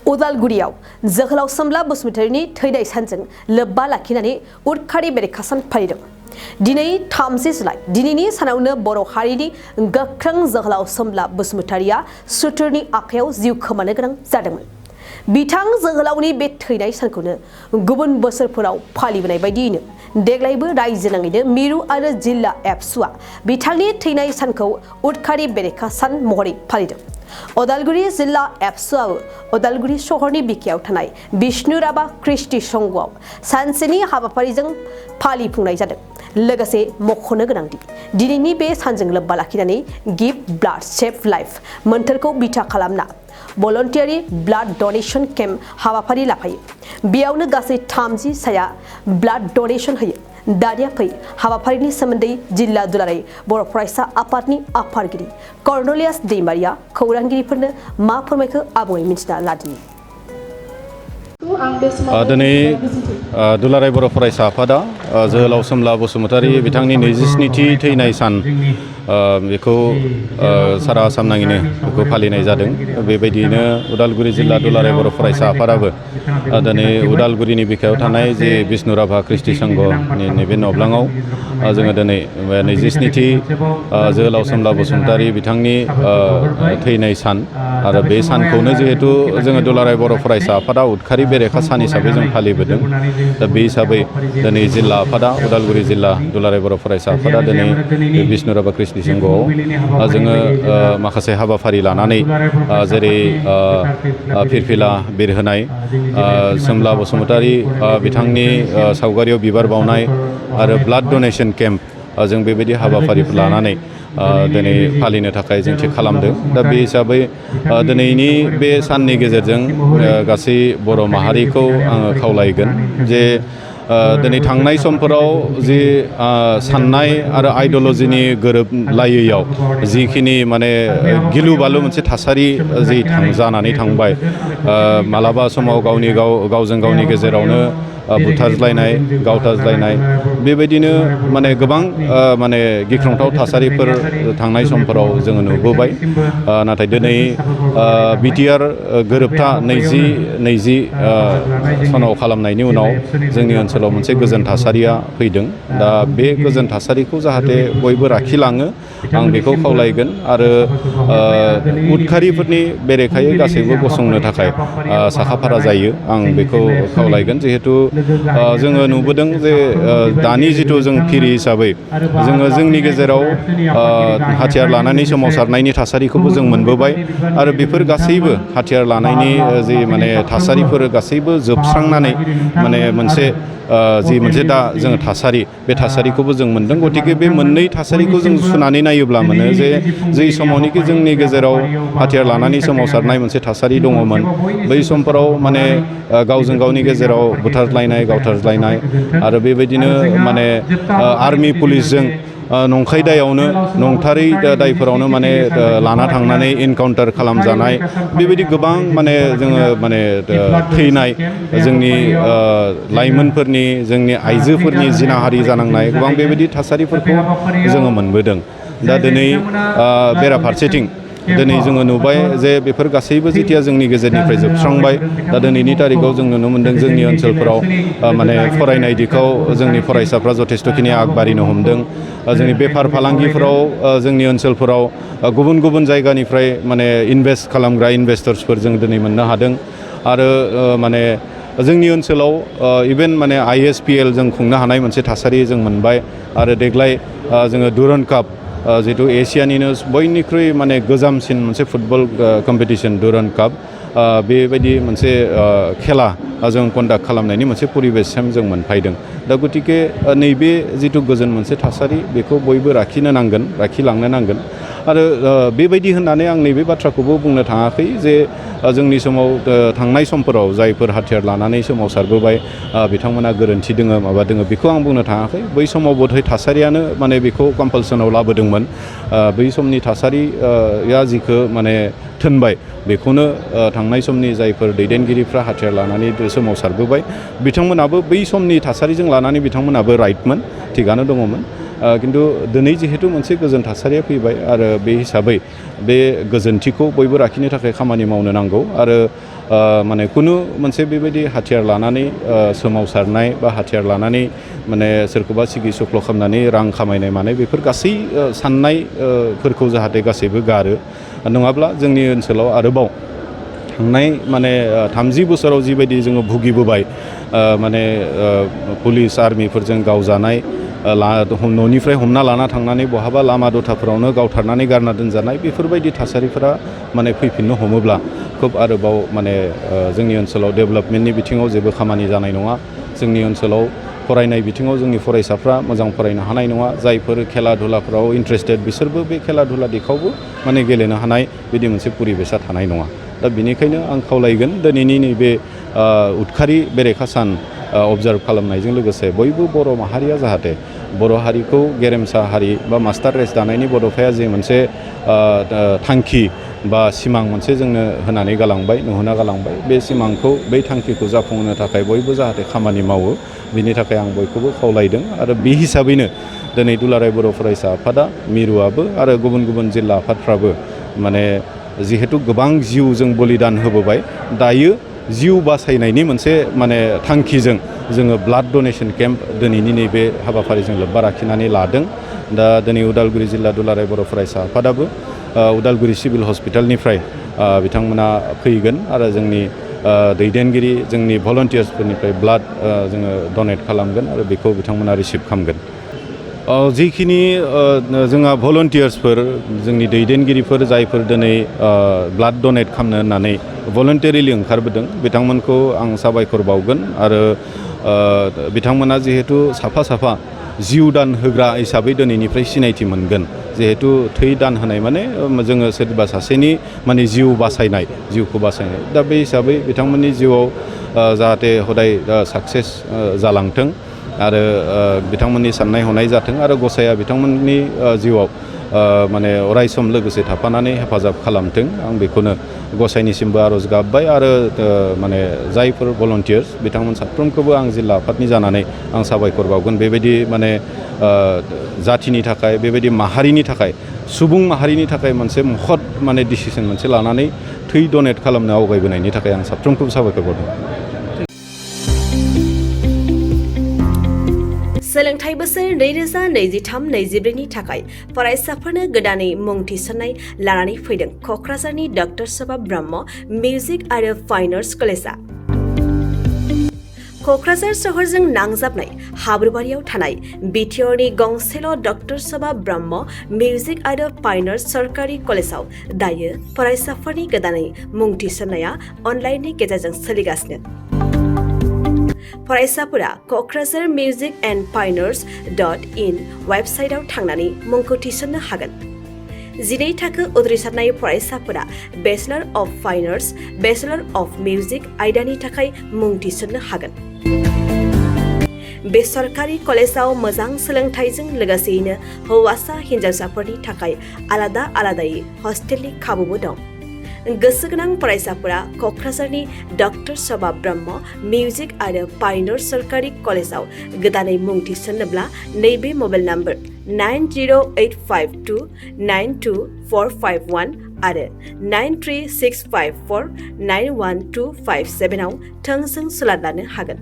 उदालगुरियाव जोहोलाव सोमब्ला बसुमतारीनि थैनाय सानजों लोब्बा लाखिनानै उदखारि बेरेखा सान फालिदों। दिनै 30 जुलाइ दिनैनि सानावनो बर' हारिनि गोख्रों जोहोलाव सोमब्ला बसुमतारीया सुथुरनि आखायाव जिउ खोमानो गोनां जादोंमोन। बिथां जोहोलावनि बे थैनाय सानखौनो गुबुन बोसोरफोराव फालिबोनाय बायदियैनो देग्लायबो रायजो नाङैनो मिरु आरो जिल्ला एबसुआ बिथांनि थैनाय सानखौ उदखारि बेरेखा सान महरै फालिदों। उदालगुरि जिल्ला एबसुआबो उदालगुरि सहरनि बिखायाव थानाय विष्णु राभा कृष्टि संघआव सानसेनि हाबाफारिजों फालिफुंनाय जादों। लोगोसे मख'नो गोनांदि दिनैनि बे सानजों लोब्बा लाखिनानै गिभ ब्लाड सेभ लाइफ मोन्थोरखौ बिथा खालामना भलन्टियारि ब्लाड डनेशन केम्प हाबाफारि लाफायो। बेयावनो गासै 30 साया ब्लाड डनेशन होयो। दानिया फै हाबाफारिनि सोमोन्दै जिल्ला दुलाराय बर' फरायसा आफादनि आफादगिरि कर्नेलियास दैमारिया खौरांगिरिफोरनो मा फोरमायखो आबुङै मिथिना लादिनि। दिनै दुलाराय बर' फरायसा आफादा जोहोलाव सोमब्ला बसुमतारी बिथांनि 27थि थैनाय सान बेखौ सारा आसाम नाङैनो बेखौ फालिनाय जादों। बेबायदियैनो उदालगुरि जिल्ला दुलाराय बर' फरायसा आफादाबो दिनै उदालगुरिनि बिखायाव थानाय जे विष्णु राभा कृष्टि संघनि नैबे नब्लाङाव जोङो दिनै 27थि जोहोलाव सोमब्ला बसुमतारी बिथांनि थैनाय सान आरो बे सानखौनो जिहेतु जोङो दुलाराय बर' फरायसा आफादा उदखारि बेरेखा सान हिसाबै जों फालिबोदों। दा बे हिसाबै दिनै जिल्ला आफादा उदालगुरि जिल्ला दुलाराय बर' फरायसा आफादा दिनै विष्णु राभा कृष्टि संघआव जोङो माखासे हाबाफारि लानानै जेरै फिरफिला बिरहोनाय, सोमब्ला बसुमतारी बिथांनि सावगारियाव बिबार बावनाय आरो ब्लाड डनेशन केम्प जों बेबायदि हाबाफारिफोर लानानै दिनै फालिनो थाखाय जों थि खालामदों। दा बे हिसाबै दिनैनि बे साननि गेजेरजों गासै बर' माहारिखौ आङो खावलायगोन जे दिनै थांनाय समफोराव जि साननाय आरो आइडिय'लजिनि गोरोबलायैयाव जिखिनि माने गिलु बालु मोनसे थासारि जि जानानै थांबाय, मालाबा समाव गावजों गावनि गेजेरावनो बुथारज्लायनाय, गावथारज्लायनाय, बेबायदिनो माने गोबां माने गिख्रंथाव थासारिफोर थांनाय समफोराव जोङो नुबोबाय। नाथाय दिनै बिटिआर गोरोबथा 2020 सनाव खालामनायनि उनाव जोंनि ओनसोलाव मोनसे गोजोन थासारिया फैदों। दा बे गोजोन थासारिखौ जाहाथे बयबो लाखिलाङो आं बेखौ खावलायगोन आरो उदखारिफोरनि बेरेखायै गासैबो गसंनो थाखाय साखाफारा जायो आं बेखौ खावलायगोन। जिहेतु जोङो नुबोदों जे दानि जिथु जों फिरि हिसाबै जोङो जोंनि गेजेराव हाथियार लानानै सोमावसारनायनि थासारिखौबो जों मोनबोबाय आरो बेफोर गासैबो हाथियार लानायनि जि माने थासारिफोर गासैबो जोबस्रांनानै माने मोनसे दा जोङो थासारि, बे थासारिखौबो जों मोनदों। गतिके बे मोननै थासारिखौ जों सुनानै नायोब्ला मोनो जे जै समावनोखि जोंनि गेजेराव हाथियार लानानै सोमावसारनाय मोनसे थासारि दङमोन, बै समफोराव माने गावजों गावनि गेजेराव बुथारज्लायनाय, गावथारज्लायनाय आरो बेबायदिनो माने आर्मि पुलिसजों नंखाय दायावनो, नंथारै दायफोरावनो माने लाना थांनानै इनकाउन्टार खालामजानाय, बेबायदि गोबां माने जोङो माने थैनाय, जोंनि लाइमोनफोरनि, जोंनि आइजोफोरनि जिनाहारि जानांनाय गोबां बेबायदि थासारिफोरखौ जोङो मोनबोदों। दा दिनै बेराफारसेथिं दिनै जोङो नुबाय जे बेफोर गासैबो जेथिया जोंनि गेजेरनिफ्राय जोबस्रांबाय, दा दिनैनि तारिखाव जों नुनो मोन्दों जोंनि ओनसोलफोराव माने फरायनाय दिखाव जोंनि फरायसाफ्रा जथेस्थ'खिनि आगबारिनो हमदों। जोंनि बेफार फालांगिफोराव जोंनि ओनसोलफोराव गुबुन गुबुन जायगानिफ्राय माने इनभेस्ट खालामग्रा इनभेस्टर्सफोर जों दिनै मोननो हादों आरो माने जोंनि ओनसोलाव इभेन माने ISPL जों खुंनो हानाय मोनसे थासारि जों मोनबाय आरो देग्लाय जोङो डुरान्ड काप जिहेतु एसियानिनो बयनिख्रुइ माने गोजामसिन मोनसे फुटबल कम्पिटिसन डुरान्ड काप, बेबायदि मोनसे खेला जों कन्डाक्ट खालामनायनि मोनसे परिबेससिम जों मोनफैदों। दा गतिके नैबे जिथु गोजोन मोनसे थासारि बेखौ बयबो लाखिनो नांगोन, लाखिलांनो नांगोन आरो बेबायदि होननानै आं नैबे बाथ्राखौबो बुंनो थाङाखै जे जोंनि समाव थांनाय समफोराव जायफोर हाथियार लानानै सोमावसारबोबाय बिथांमोना गोरोन्थि दोङो, माबा दोङो, बेखौ आं बुंनो थाङाखै। बै समाव बोधै थासारियानो माने बेखौ कम्पालसनाव लाबोदोंमोन। बै समनि थासारिया जिखौ माने थोनबाय बेखौनो थांनाय समनि जायफोर दैदेनगिरिफ्रा हाथियार लानानै सोमावसारबोबाय बिथांमोनाबो बै समनि थासारिजों लानानै बिथांमोनाबो राइटमोन, थिगानो दङमोन। किन्तु दिनै जिहेतु मोनसे गोजोन थासारिया फैबाय आरो बे हिसाबै बे गोजोनथिखौ बयबो लाखिनो थाखाय खामानि मावनो नांगौ आरो माने कुनु मोनसे बेबायदि हाथियार लानानै सोमावसारनाय बा हाथियार लानानै माने सोरखौबा सिगि सुख्ल' खालामनानै रां खामायनाय मानाय बेफोर गासै साननायफोरखौ जाहाथे गासैबो गारो नङाब्ला जोंनि ओनसोलाव आरोबाव थांनाय माने 30 बोसोराव जिबायदि जोङो भुगिबोबाय माने पुलिस आर्मिफोरजों गावजानाय न'निफ्राय हमना लाना थांनानै बहाबा लामा दथाफोरावनो गावथारनानै गारना दोनजानाय बेफोरबायदि थासारिफोरा माने फैफिननो हमोब्ला खोब आरोबाव माने जोंनि ओनसोलाव डेभेलपमेन्टनि बिथिङाव जेबो खामानि जानाय नङा जोंनि ओनसोलाव फरायनाय बिथिङाव जोंनि फरायसाफ्रा मोजां फरायनो हानाय नङा जायफोर खेला धुलाफ्राव इन्ट्रेस्टेड बिसोरबो बे खेला धुला दिखावबो माने गेलेनो हानाय बिदि मोनसे परिबेसा थानाय नङा दा बेनिखायनो आं खावलायगोन दिनैनि नैबे उदखारि बेरेखा सान अबजार्भ खालामनायजों लोगोसे बयबो बर' माहारिया जाहाथे बर' हारिखौ गेरेमसा हारि बा मास्टार रेस दानायनि बड'फाया जे मोनसे थांखि बा सिमां मोनसे जोंनो होनानै गालांबाय नुहोना गालांबाय बे सिमांखौ बै थांखिखौ जाफुंहोनो थाखाय बयबो जाहाथे खामानि मावो बिनि थाखाय आं बयखौबो खावलायदों आरो बे हिसाबैनो दिनै दुलाराय बर' फरायसा आफादा मिरुआबो आरो गुबुन गुबुन जिल्ला आफादफ्राबो माने जिहेतु गोबां जिउ जों बलिदान होबोबाय दायो जिउ बासायनायनि मोनसे माने थांखिजों जोङो ब्लाड डनेसन केम्प दिनैनि नैबे हाबाफारिजों लोब्बा लाखिनानै लादों दा दिनै उदालगुरि जिल्ला दुलाराय बर' फरायसा आफादाबो उदालगुरि सिभिल हस्पिटालनिफ्राय बिथांमोना फैगोन आरो जोंनि दैदेनगिरि जोंनि भलन्टियार्सफोरनिफ्राय ब्लाड जोङो डनेट खालामगोन आरो बेखौ बिथांमोना रिसिभ खालामगोन जिखिनि जोंहा भलन्टियार्सफोर जोंनि दैदेनगिरिफोर जायफोर दिनै ब्लाड डनेट खालामनो होननानै भलन्टारिलि ओंखारबोदों बिथांमोनखौ आं साबायखर बावगोन आरो बिथांमोना जिहेतु साफा जिउ दान होग्रा हिसाबै दिनैनिफ्राय सिनायथि मोनगोन जिहेतु थै दान होनाय माने जोङो सोरबा सासेनि माने जिउ बासायनाय जिउखौ बासायनाय दा बे हिसाबै बिथांमोननि जिउआव जाहाथे हदाय साक्सेस जालांथों आरो बिथांमोननि साननाय हनाय जाथों आरो गसाइया बिथांमोननि जिउआव माने अरायसम लोगोसे थाफानानै हेफाजाब खालामथों आं बेखौनो गसाइनिसिमबो आर'ज गाबबाय आरो माने जायफोर भलन्टियार्स बिथांमोन साफ्रोमखौबो आं जिल्ला आफादनि जानानै आं साबायखर बावगोन बेबायदि माने जाथिनि थाखाय बेबायदि माहारिनि थाखाय सुबुं माहारिनि थाखाय मोनसे महत माने डिसिसन मोनसे लानानै थै डनेट खालामनो आवगायबोनायनि थाखाय आं साफ्रोमखौबो साबायखर बावदों सोलोंथाइ बोसोर 2023-24नि थाखाय फरायसाफोरनो गोदानै मुं थिसननाय लानानै फैदों क'क्राझारनि डक्टर सभा ब्रह्म मिउजिक आरो फाइन आर्ट्स कलेजआ क'क्राझार सहरजों नांजाबनाय हाब्रुबारियाव थानाय बिटिआरनि गंसेल' डक्टर सभा ब्रह्म मिउजिक आरो फाइन आर्ट्स सरकारि कलेजाव दायो फरायसाफोरनि गोदानै मुं थिसननाया अनलाइननि गेजेरजों सोलिगासिनो फरायसाफोरा क'क्राझार मिउजिक एन्ड फाइन आर्ट्स.in वेबसाइटआव थांनानै मुंखौ थिसननो हागोन 12 थाखो उथ्रिसारनाय फरायसाफोरा bachelor of fine arts bachelor of music आयदानि थाखाय मुं थिसननो हागोन बे सरकारि कलेजाव मोजां सोलोंथाइजों लोगोसेयैनो हौवासा हिन्जावसाफोरनि थाखाय आलादायै हस्टेलनि खाबुबो दं गोसो गोनां फरायसाफोरा क'क्राझारनि डक्टर सभा ब्रह्म मिउजिक आरो फाइन आर्ट्स सरकारि कलेजाव गोदानै मुं थिसननोब्ला नैबे मबाइल नम्बर 9085292451 आरो 93654912557 आव थोंजों सुलाद लानो हागोन